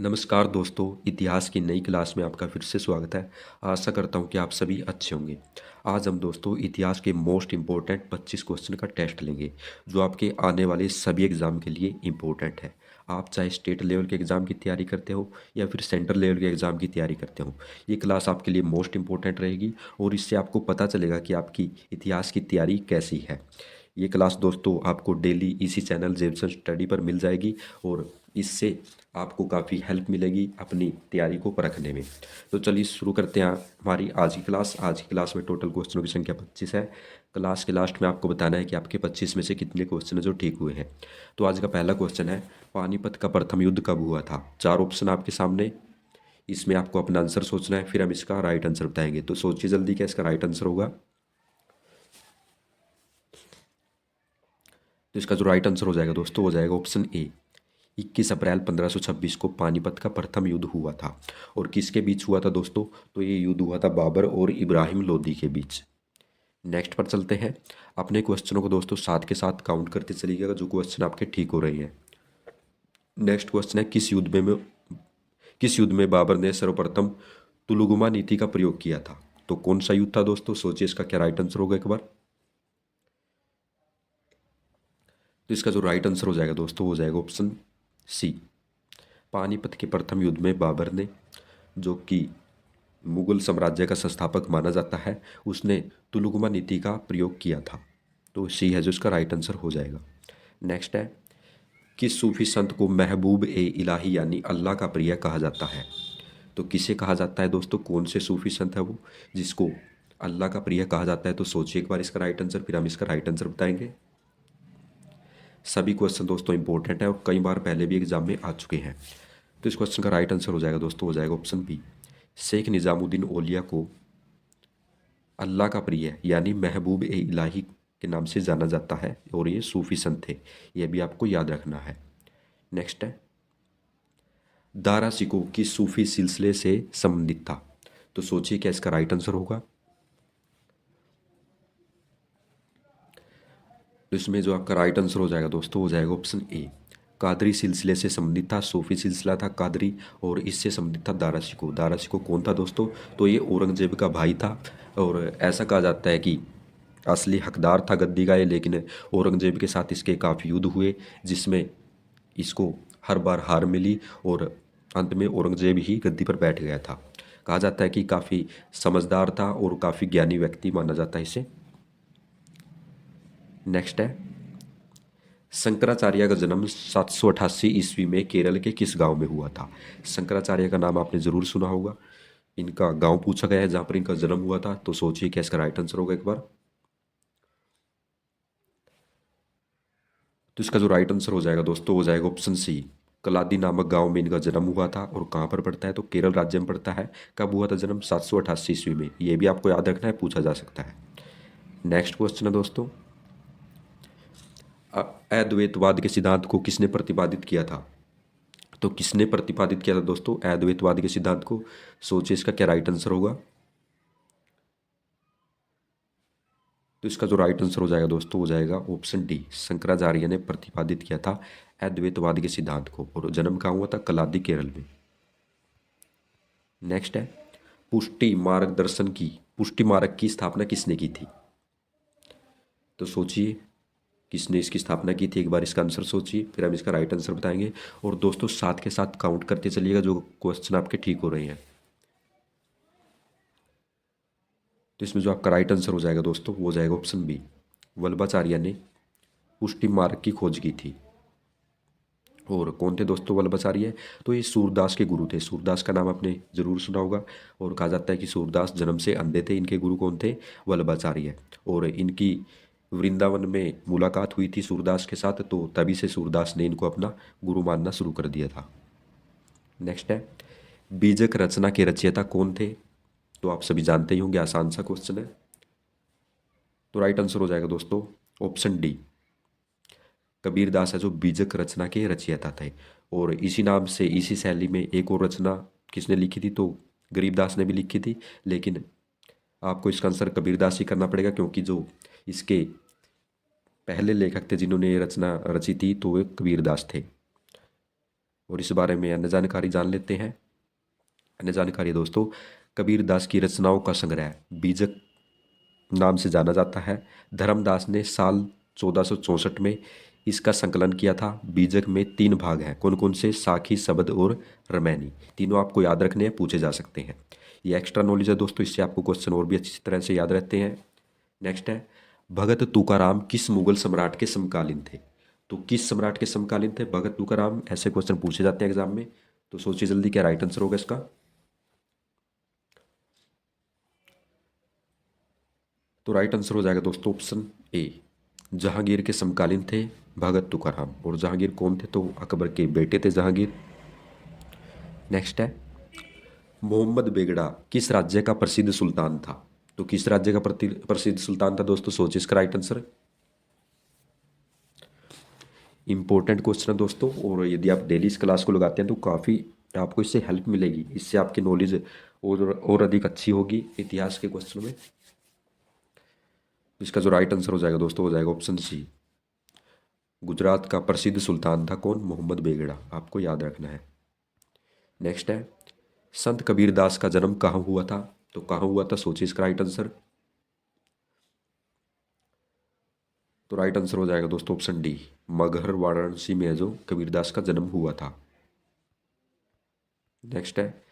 नमस्कार दोस्तों, इतिहास की नई क्लास में आपका फिर से स्वागत है। आशा करता हूँ कि आप सभी अच्छे होंगे। आज हम दोस्तों इतिहास के मोस्ट इम्पोर्टेंट 25 क्वेश्चन का टेस्ट लेंगे, जो आपके आने वाले सभी एग्ज़ाम के लिए इम्पोर्टेंट है। आप चाहे स्टेट लेवल के एग्ज़ाम की तैयारी करते हो या फिर सेंट्रल लेवल के एग्ज़ाम की तैयारी करते हो, ये क्लास आपके लिए मोस्ट इम्पोर्टेंट रहेगी और इससे आपको पता चलेगा कि आपकी इतिहास की तैयारी कैसी है। ये क्लास दोस्तों आपको डेली इसी चैनल जेमसन स्टडी पर मिल जाएगी और इससे आपको काफ़ी हेल्प मिलेगी अपनी तैयारी को परखने में। तो चलिए शुरू करते हैं हमारी आज की क्लास। आज की क्लास में टोटल क्वेश्चनों की संख्या 25 है। क्लास के लास्ट में आपको बताना है कि आपके 25 में से कितने क्वेश्चन है जो ठीक हुए हैं। तो आज का पहला क्वेश्चन है, पानीपत का प्रथम युद्ध कब हुआ था? चार ऑप्शन आपके सामने, इसमें आपको अपना आंसर सोचना है, फिर हम इसका राइट आंसर बताएंगे। तो सोचिए जल्दी क्या इसका राइट आंसर होगा। तो इसका जो राइट आंसर हो जाएगा दोस्तों, हो जाएगा ऑप्शन ए। 21 अप्रैल 1526 को पानीपत का प्रथम युद्ध हुआ था। और किसके बीच हुआ था दोस्तों? तो ये युद्ध हुआ था बाबर और इब्राहिम लोदी के बीच। नेक्स्ट पर चलते हैं। अपने क्वेश्चनों को दोस्तों साथ के साथ काउंट करते चलिएगा जो क्वेश्चन आपके ठीक हो रहे हैं। नेक्स्ट क्वेश्चन है, किस युद्ध में बाबर ने सर्वप्रथम तुलुगुमा नीति का प्रयोग किया था? तो कौन सा युद्ध था दोस्तों? सोचिए इसका क्या राइट आंसर होगा एक बार। तो इसका जो राइट आंसर हो जाएगा दोस्तों, हो जाएगा ऑप्शन सी। पानीपत के प्रथम युद्ध में बाबर ने, जो कि मुगल साम्राज्य का संस्थापक माना जाता है, उसने तुलुगमा नीति का प्रयोग किया था। तो सी है जो इसका राइट आंसर हो जाएगा। नेक्स्ट है, किस सूफी संत को महबूब ए इलाही यानी अल्लाह का प्रिय कहा जाता है? तो किसे कहा जाता है दोस्तों? कौन से सूफी संत है वो जिसको अल्लाह का प्रिय कहा जाता है? तो सोचिए एक बार इसका राइट आंसर, फिर हम इसका राइट आंसर बताएंगे। सभी क्वेश्चन दोस्तों इंपॉर्टेंट है और कई बार पहले भी एग्जाम में आ चुके हैं। तो इस क्वेश्चन का राइट आंसर हो जाएगा दोस्तों, हो जाएगा ऑप्शन बी। शेख निज़ामुद्दीन औलिया को अल्लाह का प्रिय यानी महबूब ए इलाही के नाम से जाना जाता है और ये सूफी संत थे। यह भी आपको याद रखना है। नेक्स्ट है, दारा सिकोह किस सूफी सिलसिले से संबंधित था? तो सोचिए क्या इसका राइट आंसर होगा। तो इसमें जो आपका राइट आंसर हो जाएगा दोस्तों, हो जाएगा ऑप्शन ए। कादरी सिलसिले से संबंधित था, सूफी सिलसिला था कादरी, और इससे संबंधित था दारा शिकोह। दारा शिकोह कौन था दोस्तों? तो ये औरंगजेब का भाई था और ऐसा कहा जाता है कि असली हकदार था गद्दी का ये, लेकिन औरंगजेब के साथ इसके काफ़ी युद्ध हुए जिसमें इसको हर बार हार मिली और अंत में औरंगजेब ही गद्दी पर बैठ गया था। कहा जाता है कि काफ़ी समझदार था और काफ़ी ज्ञानी व्यक्ति माना जाता है इसे। नेक्स्ट है, शंकराचार्य का जन्म 788 ईस्वी में केरल के किस गांव में हुआ था? शंकराचार्य का नाम आपने ज़रूर सुना होगा। इनका गांव पूछा गया है जहां पर इनका जन्म हुआ था। तो सोचिए क्या इसका राइट आंसर होगा एक बार। तो इसका जो राइट आंसर हो जाएगा दोस्तों, हो जाएगा ऑप्शन सी। कलादी नामक गांव में इनका जन्म हुआ था और कहाँ पर पड़ता है? तो केरल राज्य में पड़ता है। कब हुआ था जन्म? 788 ईस्वी में। ये भी आपको याद रखना है, पूछा जा सकता है। नेक्स्ट क्वेश्चन है दोस्तों, अद्वैतवाद के सिद्धांत को किसने प्रतिपादित किया था? तो किसने प्रतिपादित किया था दोस्तों अद्वैतवाद के सिद्धांत को? सोचिए इसका क्या राइट आंसर होगा। तो इसका जो राइट आंसर हो जाएगा दोस्तों, हो जाएगा ऑप्शन डी। शंकराचार्य ने प्रतिपादित किया था अद्वैतवाद के सिद्धांत को और जन्म कहाँ हुआ था? कलादी केरल में। नेक्स्ट है, पुष्टि मार्ग की स्थापना किसने की थी? तो सोचिए किसने इसकी स्थापना की थी, एक बार इसका आंसर सोचिए, फिर हम इसका राइट आंसर बताएंगे। और दोस्तों साथ के साथ काउंट करते चलिएगा जो क्वेश्चन आपके ठीक हो रहे हैं। तो इसमें जो आपका राइट आंसर हो जाएगा दोस्तों, वो हो जाएगा ऑप्शन बी। वल्लभाचार्य ने पुष्टि मार्ग की खोज की थी। और कौन थे दोस्तों वल्लभाचार्य? तो ये सूरदास के गुरु थे। सूरदास का नाम आपने जरूर सुना होगा और कहा जाता है कि सूरदास जन्म से अंधे थे। इनके गुरु कौन थे? वल्लभाचार्य। और इनकी वृंदावन में मुलाकात हुई थी सूरदास के साथ, तो तभी से सूरदास ने इनको अपना गुरु मानना शुरू कर दिया था। नेक्स्ट है, बीजक रचना के रचयिता कौन थे? तो आप सभी जानते ही होंगे, आसान सा क्वेश्चन है। तो राइट आंसर हो जाएगा दोस्तों ऑप्शन डी। कबीरदास है जो बीजक रचना के रचयिता थे। और इसी नाम से इसी शैली में एक और रचना किसने लिखी थी? तो गरीबदास ने भी लिखी थी, लेकिन आपको इसका आंसर कबीरदास ही करना पड़ेगा क्योंकि जो इसके पहले लेखक थे जिन्होंने ये रचना रची थी तो वे कबीरदास थे। और इस बारे में अन्य जानकारी जान लेते हैं। अन्य जानकारी दोस्तों, कबीरदास की रचनाओं का संग्रह बीजक नाम से जाना जाता है। धर्मदास ने साल 1464 में इसका संकलन किया था। बीजक में 3 भाग हैं। कौन कौन से? साखी, शबद और रमैनी। तीनों आपको याद रखने हैं, पूछे जा सकते हैं। ये एक्स्ट्रा नॉलेज है दोस्तों, इससे आपको क्वेश्चन और भी अच्छी तरह से याद रहते हैं। नेक्स्ट है, भगत तुकाराम किस मुगल सम्राट के समकालीन थे? तो किस सम्राट के समकालीन थे भगत तुकाराम? ऐसे क्वेश्चन पूछे जाते हैं एग्जाम में, तो सोचिए जल्दी क्या राइट आंसर होगा इसका। तो राइट आंसर हो जाएगा दोस्तों ऑप्शन ए, जहांगीर के समकालीन थे भगत तुकाराम। और जहांगीर कौन थे? तो अकबर के बेटे थे जहांगीर। नेक्स्ट है, मोहम्मद बेगड़ा किस राज्य का प्रसिद्ध सुल्तान था? तो किस राज्य का प्रसिद्ध सुल्तान था दोस्तों? सोचिए इसका राइट आंसर। इंपॉर्टेंट क्वेश्चन है दोस्तों, और यदि आप डेली इस क्लास को लगाते हैं तो काफ़ी आपको इससे हेल्प मिलेगी। इससे आपकी नॉलेज और अधिक अच्छी होगी इतिहास के क्वेश्चन में। इसका जो राइट आंसर हो जाएगा दोस्तों, हो जाएगा ऑप्शन सी। गुजरात का प्रसिद्ध सुल्तान था कौन? मोहम्मद बेगड़ा, आपको याद रखना है। नेक्स्ट है, संत कबीरदास का जन्म कहाँ हुआ था? तो कहाँ हुआ था? सोचिए इसका राइट आंसर। तो राइट आंसर हो जाएगा दोस्तों ऑप्शन डी, मगहर वाराणसी में जो कबीरदास का जन्म हुआ था। नेक्स्ट है,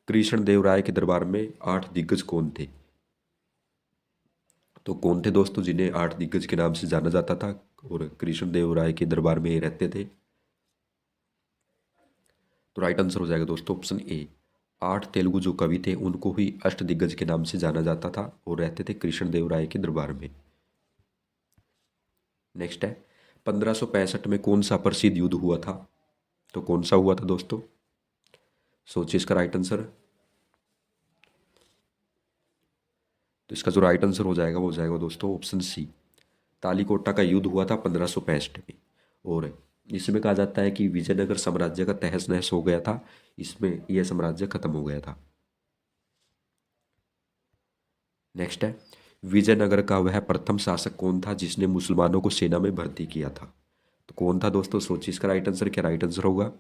कृष्ण देव राय के दरबार में 8 दिग्गज कौन थे? तो कौन थे दोस्तों जिन्हें 8 दिग्गज के नाम से जाना जाता था और कृष्ण देव राय के दरबार में रहते थे? तो राइट आंसर हो जाएगा दोस्तों ऑप्शन ए, 8 तेलुगु जो कवि थे उनको ही अष्ट दिग्गज के नाम से जाना जाता था और रहते थे कृष्ण देव राय के दरबार में। नेक्स्ट है, 1565 में कौन सा प्रसिद्ध युद्ध हुआ था? तो कौन सा हुआ था दोस्तों? सोचिए इसका राइट आंसर। तो इसका जो राइट आंसर हो जाएगा वो हो जाएगा दोस्तों ऑप्शन सी, तालीकोटा का युद्ध हुआ था 1565 में। और इसमें कहा जाता है कि विजयनगर साम्राज्य का तहस नहस हो गया था, इसमें यह साम्राज्य खत्म हो गया था। नेक्स्ट है, विजयनगर का वह प्रथम शासक कौन था जिसने मुसलमानों को सेना में भर्ती किया था? तो कौन था दोस्तों? सोचिए इसका राइट आंसर। क्या राइट आंसर होगा?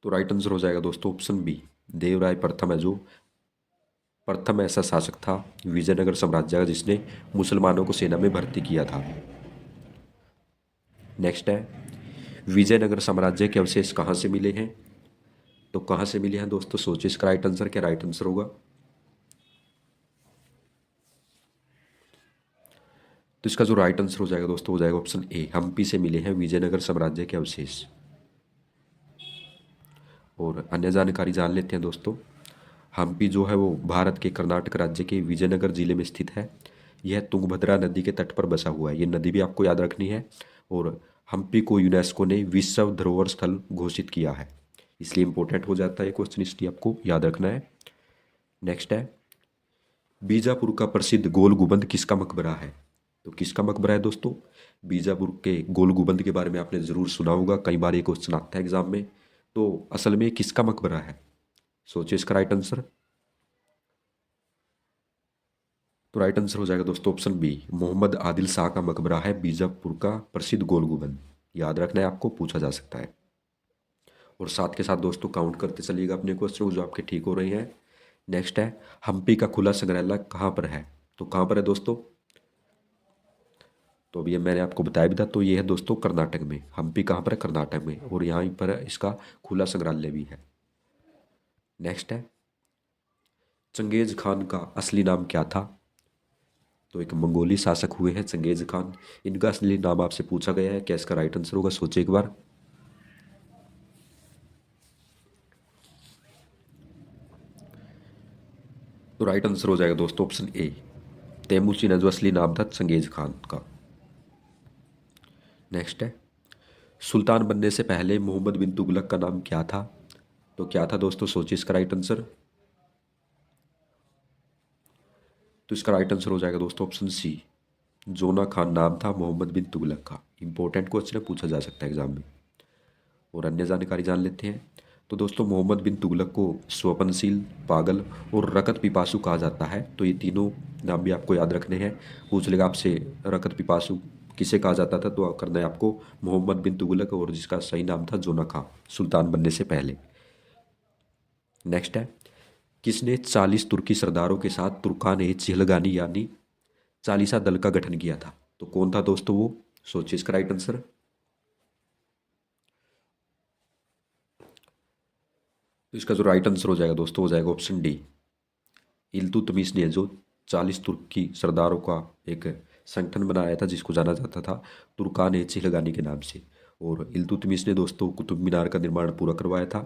तो राइट आंसर हो जाएगा दोस्तों ऑप्शन बी, देवराय प्रथम है जो प्रथम ऐसा शासक था विजयनगर साम्राज्य का जिसने मुसलमानों को सेना में भर्ती किया था। नेक्स्ट है, विजयनगर साम्राज्य के अवशेष कहाँ से मिले हैं? तो कहाँ से मिले हैं दोस्तों? सोचिए इसका राइट आंसर। क्या राइट आंसर होगा? तो इसका जो राइट आंसर हो जाएगा दोस्तों हो जाएगा ऑप्शन ए, हम्पी से मिले हैं विजयनगर साम्राज्य के अवशेष। और अन्य जानकारी जान लेते हैं दोस्तों। हम्पी जो है वो भारत के कर्नाटक राज्य के विजयनगर जिले में स्थित है। यह तुंगभद्रा नदी के तट पर बसा हुआ है, ये नदी भी आपको याद रखनी है। और हम्पी को यूनेस्को ने विश्व धरोहर स्थल घोषित किया है, इसलिए इंपॉर्टेंट हो जाता है ये क्वेश्चन, इसलिए आपको याद रखना है। नेक्स्ट है, बीजापुर का प्रसिद्ध गोल गुंबद किसका मकबरा है? तो किसका मकबरा है दोस्तों? बीजापुर के गोल गुंबद के बारे में आपने ज़रूर सुना होगा, कई बार ये क्वेश्चन आता है एग्जाम में। तो असल में किसका मकबरा है? सोचिए इसका राइट आंसर। तो राइट आंसर हो जाएगा दोस्तों ऑप्शन बी, मोहम्मद आदिल शाह का मकबरा है बीजापुर का प्रसिद्ध गोल गुंबद। याद रखना है आपको, पूछा जा सकता है। और साथ के साथ दोस्तों काउंट करते चलिएगा अपने क्वेश्चन जो आपके ठीक हो रहे हैं। नेक्स्ट है, हम्पी का खुला संग्रहालय कहाँ पर है? तो कहाँ पर है दोस्तों? तो अभी मैंने आपको बताया भी था, तो ये है दोस्तों कर्नाटक में। हम्पी कहाँ पर है? कर्नाटक में। और यहाँ पर इसका खुला संग्रहालय भी है। नेक्स्ट है, चंगेज खान का असली नाम क्या था? तो एक मंगोली शासक हुए हैं चंगेज खान, इनका असली नाम आपसे पूछा गया है। क्या इसका राइट आंसर होगा? सोचिए एक बार। तो राइट आंसर हो जाएगा दोस्तों ऑप्शन ए, तैमूरशिन है जो असली नाम था चंगेज खान का। नेक्स्ट है, सुल्तान बनने से पहले मोहम्मद बिन तुगलक का नाम क्या था? तो क्या था दोस्तों? सोचिए इसका राइट आंसर। तो इसका राइट आंसर हो जाएगा दोस्तों ऑप्शन सी, जोना खान नाम था मोहम्मद बिन तुगलक का। इंपॉर्टेंट क्वेश्चन है, पूछा जा सकता है एग्जाम में। और अन्य जानकारी जान लेते हैं। तो दोस्तों मोहम्मद बिन तुगलक को स्वप्नशील, पागल और रकत पिपासु कहा जाता है। तो ये तीनों नाम भी आपको याद रखने हैं। पूछ लेगा आपसे रकत पिपासु किसे कहा जाता था, तो करना है आपको मोहम्मद बिन तुगलक, और जिसका सही नाम था जोना खां, सुल्तान बनने से पहले। नेक्स्ट है, किसने 40 तुर्की सरदारों के साथ तुर्कान ए चिहलगानी यानी चालीसा दल का गठन किया था? तो कौन था दोस्तों वो? सोचिए इसका राइट आंसर। तो इसका जो राइट आंसर हो जाएगा दोस्तों, हो जाएगा ऑप्शन डी। इल्तुतमिश ने जो 40 तुर्की सरदारों का एक संगठन बनाया था, जिसको जाना जाता था तुर्कान ए चिहलगानी के नाम से। और इल्तुतमिश ने दोस्तों कुतुब मीनार का निर्माण पूरा करवाया था।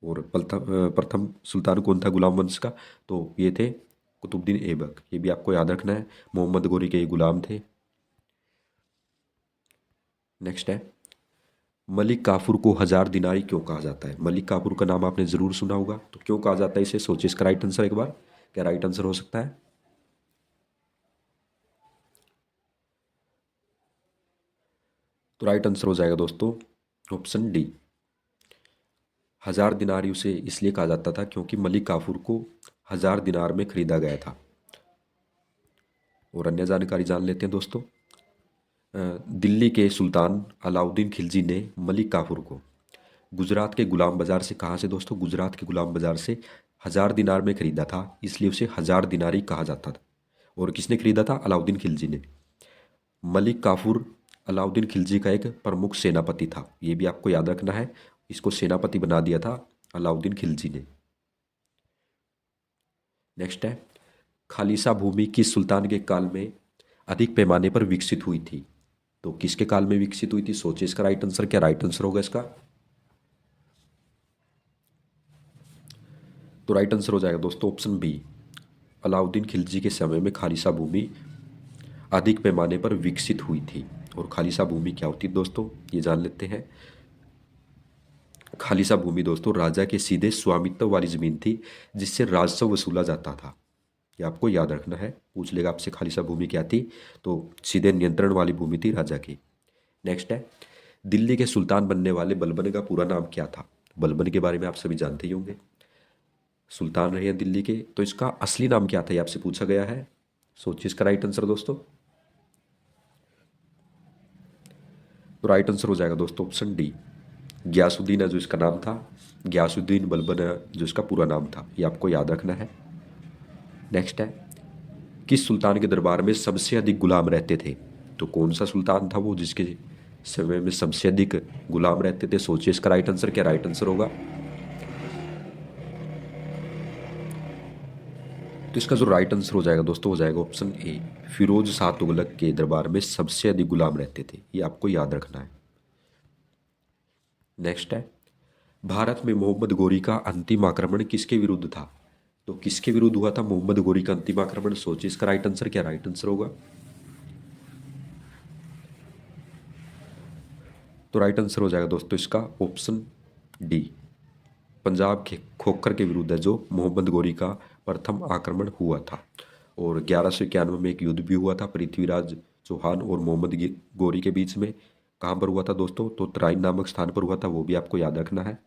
और प्रथम प्रथम सुल्तान कौन था गुलाम वंश का? तो ये थे कुतुबुद्दीन ऐबक। ये भी आपको याद रखना है, मोहम्मद गोरी के ये गुलाम थे। नेक्स्ट है, मलिक काफूर को 1000 दिनारी क्यों कहा जाता है? मलिक काफूर का नाम आपने जरूर सुना होगा, तो क्यों कहा जाता है इसे? सोचिए इसका राइट आंसर एक बार। क्या राइट आंसर हो सकता है? तो राइट आंसर हो जाएगा दोस्तों ऑप्शन डी। 1000 दिनारी उसे इसलिए कहा जाता था क्योंकि मलिक काफूर को 1000 दिनार में खरीदा गया था। और अन्य जानकारी जान लेते हैं दोस्तों। दिल्ली के सुल्तान अलाउद्दीन खिलजी ने मलिक काफूर को गुजरात के गुलाम बाजार से, कहाँ से दोस्तों? गुजरात के गुलाम बाजार से 1000 दिनार में खरीदा था, इसलिए उसे 1000 दिनारी कहा जाता था। और किसने खरीदा था? अलाउद्दीन खिलजी ने। मलिक काफूर अलाउद्दीन खिलजी का एक प्रमुख सेनापति था, ये भी आपको याद रखना है। इसको सेनापति बना दिया था अलाउद्दीन खिलजी ने। नेक्स्ट है, खालिसा भूमि किस सुल्तान के काल में अधिक पैमाने पर विकसित हुई थी? तो किसके काल में विकसित हुई थी? सोचिए इसका राइट आंसर। क्या राइट आंसर होगा इसका? तो राइट आंसर हो जाएगा दोस्तों ऑप्शन बी। अलाउद्दीन खिलजी के समय में खालिसा भूमि अधिक पैमाने पर विकसित हुई थी। और खालिसा भूमि क्या होती है दोस्तों, ये जान लेते हैं। खालिसा भूमि दोस्तों राजा के सीधे स्वामित्व वाली जमीन थी, जिससे राजस्व वसूला जाता था। ये आपको याद रखना है, पूछ लेगा आपसे खालिसा भूमि क्या थी, तो सीधे नियंत्रण वाली भूमि थी राजा की। नेक्स्ट है, दिल्ली के सुल्तान बनने वाले बलबन का पूरा नाम क्या था? बलबन के बारे में आप सभी जानते ही होंगे, सुल्तान रहे हैं दिल्ली के, तो इसका असली नाम क्या था ये आपसे पूछा गया है। सोचिए इसका राइट आंसर दोस्तों। तो राइट आंसर हो जाएगा दोस्तों ऑप्शन डी। गयासुद्दीन है जो इसका नाम था, गयासुद्दीन बलबन है जो इसका पूरा नाम था, ये आपको याद रखना है। नेक्स्ट है, किस सुल्तान के दरबार में सबसे अधिक गुलाम रहते थे? तो कौन सा सुल्तान था वो जिसके समय में सबसे अधिक गुलाम रहते थे? सोचिए इसका राइट आंसर। क्या राइट आंसर होगा? तो इसका जो राइट आंसर हो जाएगा दोस्तों, हो जाएगा ऑप्शन ए। फिरोज शाह तुगलक के दरबार में सबसे अधिक गुलाम रहते थे, ये आपको याद रखना है। नेक्स्ट है, भारत में मोहम्मद गोरी का अंतिम आक्रमण किसके विरुद्ध था? तो किसके विरुद्ध हुआ था मोहम्मद गोरी का अंतिम आक्रमण? सोचिए इसका राइट आंसर। क्या राइट आंसर होगा? तो राइट आंसर हो जाएगा दोस्तों इसका ऑप्शन डी। पंजाब के खोखर के विरुद्ध है जो मोहम्मद गोरी का प्रथम आक्रमण हुआ था। और 1191 में एक युद्ध भी हुआ था पृथ्वीराज चौहान और मोहम्मद गोरी के बीच में। कहाँ पर हुआ था दोस्तों? तो तराइन नामक स्थान पर हुआ था, वो भी आपको याद रखना है।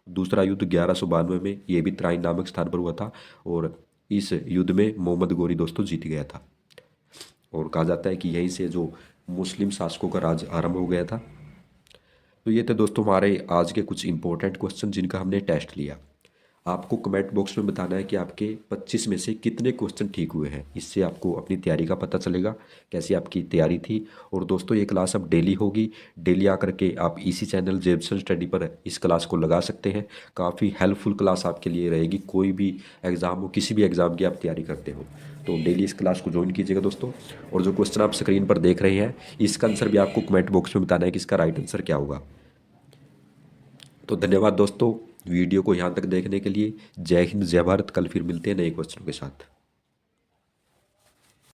दूसरा युद्ध 1192 में, ये भी तराइन नामक स्थान पर हुआ था। और इस युद्ध में मोहम्मद गोरी दोस्तों जीत गया था। और कहा जाता है कि यहीं से जो मुस्लिम शासकों का राज आरंभ हो गया था। तो ये थे दोस्तों हमारे आज के कुछ इंपॉर्टेंट क्वेश्चन जिनका हमने टेस्ट लिया। आपको कमेंट बॉक्स में बताना है कि आपके 25 में से कितने क्वेश्चन ठीक हुए हैं। इससे आपको अपनी तैयारी का पता चलेगा कैसी आपकी तैयारी थी। और दोस्तों ये क्लास अब डेली होगी, डेली आकर के आप इसी चैनल जेबसन स्टडी पर इस क्लास को लगा सकते हैं। काफ़ी हेल्पफुल क्लास आपके लिए रहेगी, कोई भी एग्ज़ाम हो, किसी भी एग्ज़ाम की आप तैयारी करते हो तो डेली इस क्लास को ज्वाइन कीजिएगा दोस्तों। और जो क्वेश्चन आप स्क्रीन पर देख रहे हैं, इसका आंसर भी आपको कमेंट बॉक्स में बताना है कि इसका राइट आंसर क्या होगा। तो धन्यवाद दोस्तों वीडियो को यहाँ तक देखने के लिए। जय हिंद, जय भारत। कल फिर मिलते हैं नए क्वेश्चनों के साथ।